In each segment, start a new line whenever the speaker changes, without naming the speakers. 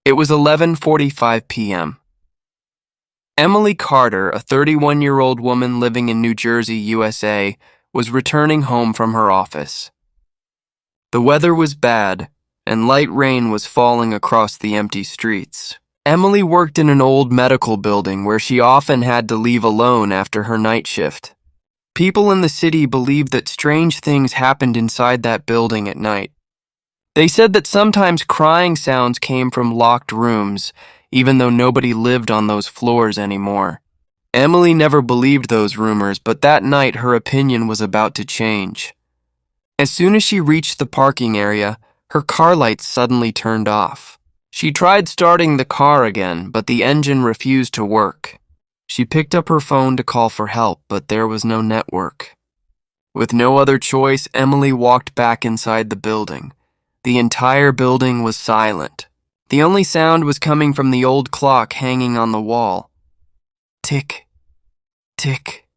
It was 11:45 p.m. Emily Carter, a 31-year-old woman living in New Jersey, USA, was returning home from her office. The weather was bad, and light rain was falling across the empty streets. Emily worked in an old medical building where she often had to leave alone after her night shift. People in the city believed that strange things happened inside that building at night. They said that sometimes crying sounds came from locked rooms, even though nobody lived on those floors anymore. Emily never believed those rumors, but that night her opinion was about to change. As soon as she reached the parking area, her car lights suddenly turned off. She tried starting the car again, but the engine refused to work. She picked up her phone to call for help, but there was no network. With no other choice, Emily walked back inside the building. The entire building was silent. The only sound was coming from the old clock hanging on the wall. Tick, tick,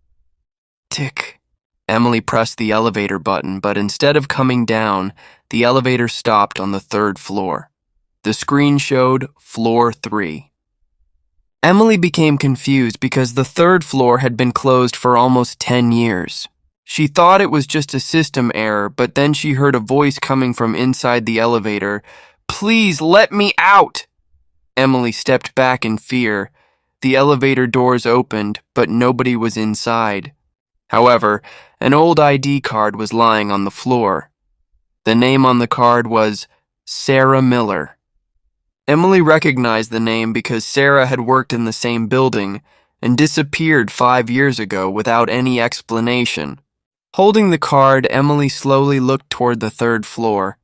tick. Emily pressed the elevator button, but instead of coming down, the elevator stopped on the 3rd floor. The screen showed floor 3. Emily became confused because the 3rd floor had been closed for almost 10 years. She thought it was just a system error, but then she heard a voice coming from inside the elevator. "Please let me out!" Emily stepped back in fear. The elevator doors opened, but nobody was inside. However, an old ID card was lying on the floor. The name on the card was Sarah Miller. Emily recognized the name because Sarah had worked in the same building and disappeared 5 years ago without any explanation. Holding the card, Emily slowly looked toward the 3rd floor.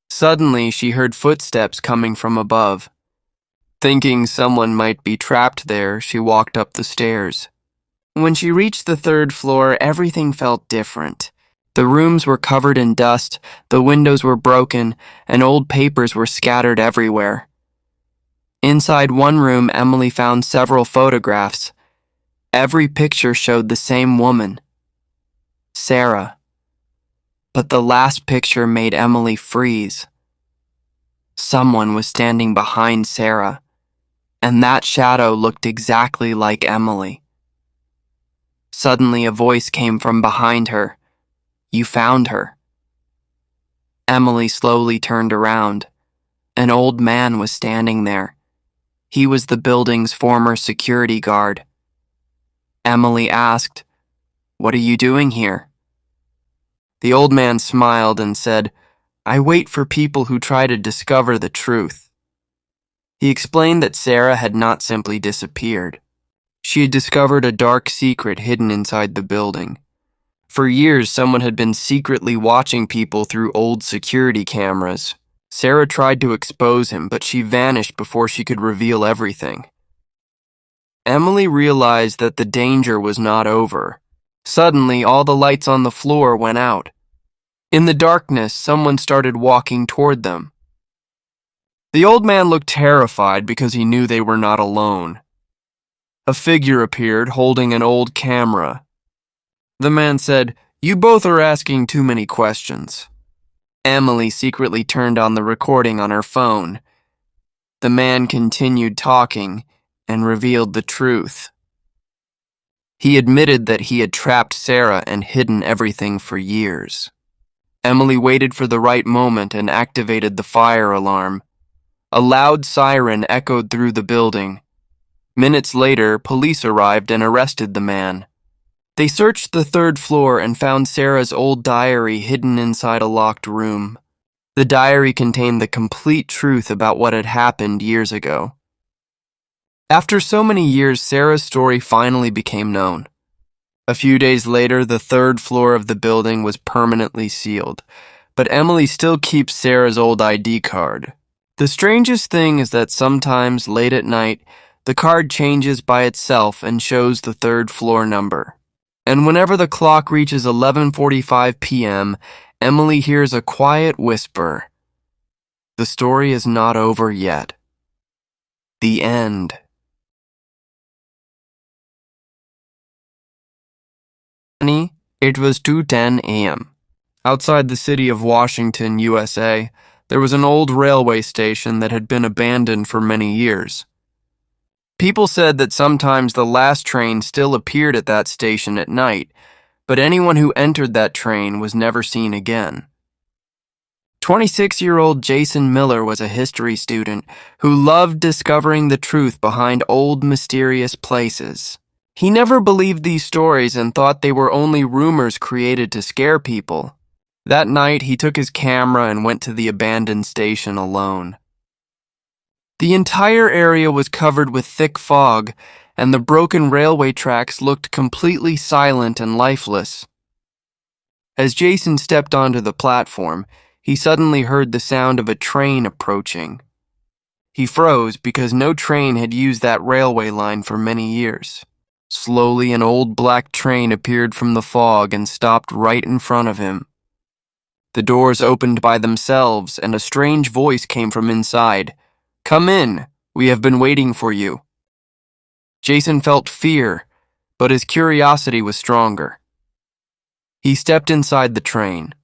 Suddenly, she heard footsteps coming from above. Thinking someone might be trapped there, she walked up the stairs. When she reached the 3rd floor, everything felt different. The rooms were covered in dust, the windows were broken, and old papers were scattered everywhere. Inside one room, Emily found several photographs. Every picture showed the same woman, Sarah. But the last picture made Emily freeze. Someone was standing behind Sarah, and that shadow looked exactly like Emily. Suddenly, a voice came from behind her. "You found her." Emily slowly turned around. An old man was standing there. He was the building's former security guard. Emily asked, "What are you doing here?" The old man smiled and said, "I wait for people who try to discover the truth." He explained that Sarah had not simply disappeared. She had discovered a dark secret hidden inside the building. For years, someone had been secretly watching people through old security cameras. Sarah tried to expose him, but she vanished before she could reveal everything. Emily realized that the danger was not over. Suddenly, all the lights on the floor went out. In the darkness, someone started walking toward them. The old man looked terrified because he knew they were not alone. A figure appeared holding an old camera. The man said, "You both are asking too many questions." Emily secretly turned on the recording on her phone. The man continued talking and revealed the truth. He admitted that he had trapped Sarah and hidden everything for years. Emily waited for the right moment and activated the fire alarm. A loud siren echoed through the building. Minutes later, police arrived and arrested the man. They searched the 3rd floor and found Sarah's old diary hidden inside a locked room. The diary contained the complete truth about what had happened years ago. After so many years, Sarah's story finally became known. A few days later, the 3rd floor of the building was permanently sealed, but Emily still keeps Sarah's old ID card. The strangest thing is that sometimes, late at night, the card changes by itself and shows the 3rd floor number. And whenever the clock reaches 11:45 p.m., Emily hears a quiet whisper. The story is not over yet. The end. It was 2:10 a.m. Outside the city of Washington, USA, There was an old railway station that had been abandoned for many years. People said that sometimes the last train still appeared at that station at night, but anyone who entered that train was never seen again. 26-year-old Jason Miller was a history student who loved discovering the truth behind old, mysterious places. He never believed these stories and thought they were only rumors created to scare people. That night, he took his camera and went to the abandoned station alone. The entire area was covered with thick fog, and the broken railway tracks looked completely silent and lifeless. As Jason stepped onto the platform, he suddenly heard the sound of a train approaching. He froze because no train had used that railway line for many years. Slowly, an old black train appeared from the fog and stopped right in front of him. The doors opened by themselves, and a strange voice came from inside. "Come in, we have been waiting for you." Jason felt fear, but his curiosity was stronger. He stepped inside the train.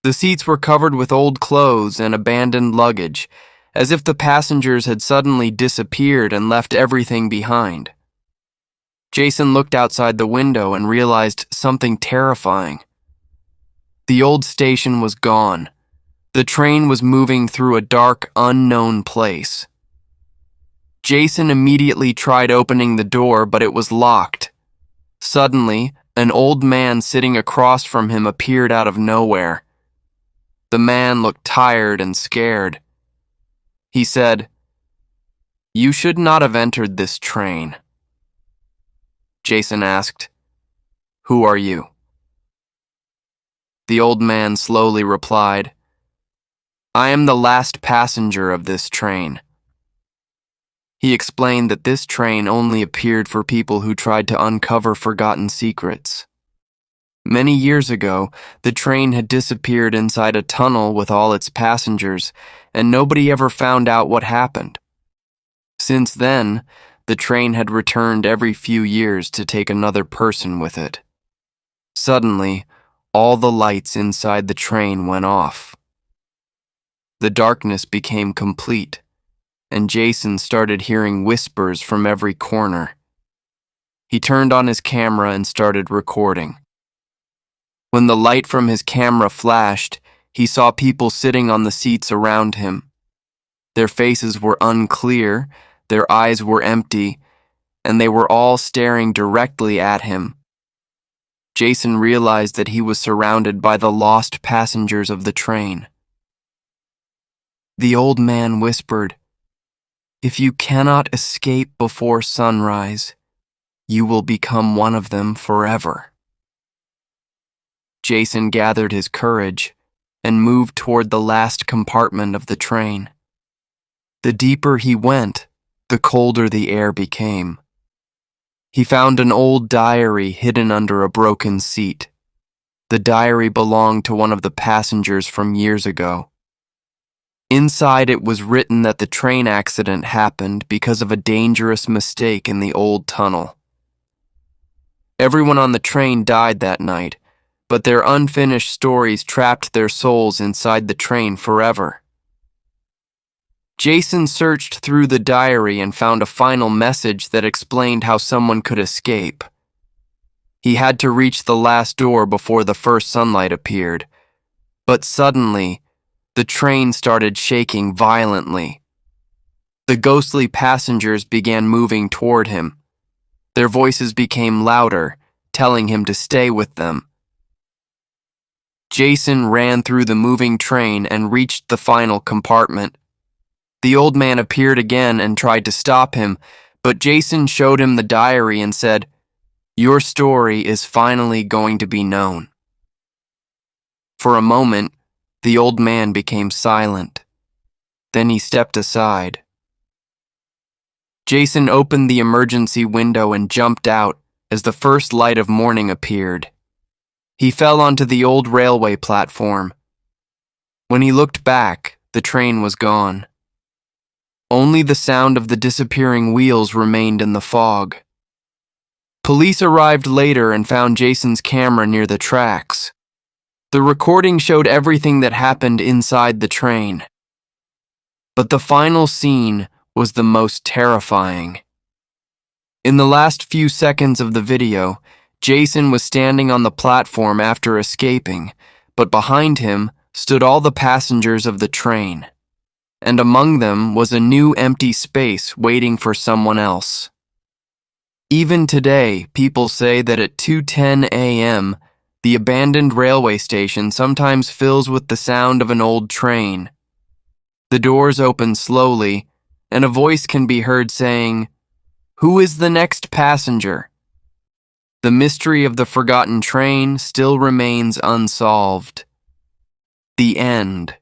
The seats were covered with old clothes and abandoned luggage, as if the passengers had suddenly disappeared and left everything behind. Jason looked outside the window and realized something terrifying. The old station was gone. The train was moving through a dark, unknown place. Jason immediately tried opening the door, but it was locked. Suddenly, an old man sitting across from him appeared out of nowhere. The man looked tired and scared. He said, "You should not have entered this train." Jason asked, "Who are you?" The old man slowly replied, "I am the last passenger of this train." He explained that this train only appeared for people who tried to uncover forgotten secrets. Many years ago, the train had disappeared inside a tunnel with all its passengers, and nobody ever found out what happened. Since then, the train had returned every few years to take another person with it. Suddenly, all the lights inside the train went off. The darkness became complete, and Jason started hearing whispers from every corner. He turned on his camera and started recording. When the light from his camera flashed, he saw people sitting on the seats around him. Their faces were unclear, their eyes were empty, and they were all staring directly at him. Jason realized that he was surrounded by the lost passengers of the train. The old man whispered, "If you cannot escape before sunrise, you will become one of them forever." Jason gathered his courage and moved toward the last compartment of the train. The deeper he went, the colder the air became. He found an old diary hidden under a broken seat. The diary belonged to one of the passengers from years ago. Inside it was written that the train accident happened because of a dangerous mistake in the old tunnel. Everyone on the train died that night, but their unfinished stories trapped their souls inside the train forever. Jason searched through the diary and found a final message that explained how someone could escape. He had to reach the last door before the first sunlight appeared, but suddenly, the train started shaking violently. The ghostly passengers began moving toward him. Their voices became louder, telling him to stay with them. Jason ran through the moving train and reached the final compartment. The old man appeared again and tried to stop him, but Jason showed him the diary and said, "Your story is finally going to be known." For a moment, the old man became silent. Then he stepped aside. Jason opened the emergency window and jumped out as the first light of morning appeared. He fell onto the old railway platform. When he looked back, the train was gone. Only the sound of the disappearing wheels remained in the fog. Police arrived later and found Jason's camera near the tracks. The recording showed everything that happened inside the train. But the final scene was the most terrifying. In the last few seconds of the video, Jason was standing on the platform after escaping, but behind him stood all the passengers of the train, and among them was a new empty space waiting for someone else. Even today, people say that at 2:10 a.m., the abandoned railway station sometimes fills with the sound of an old train. The doors open slowly, and a voice can be heard saying, "Who is the next passenger?" The mystery of the forgotten train still remains unsolved. The end.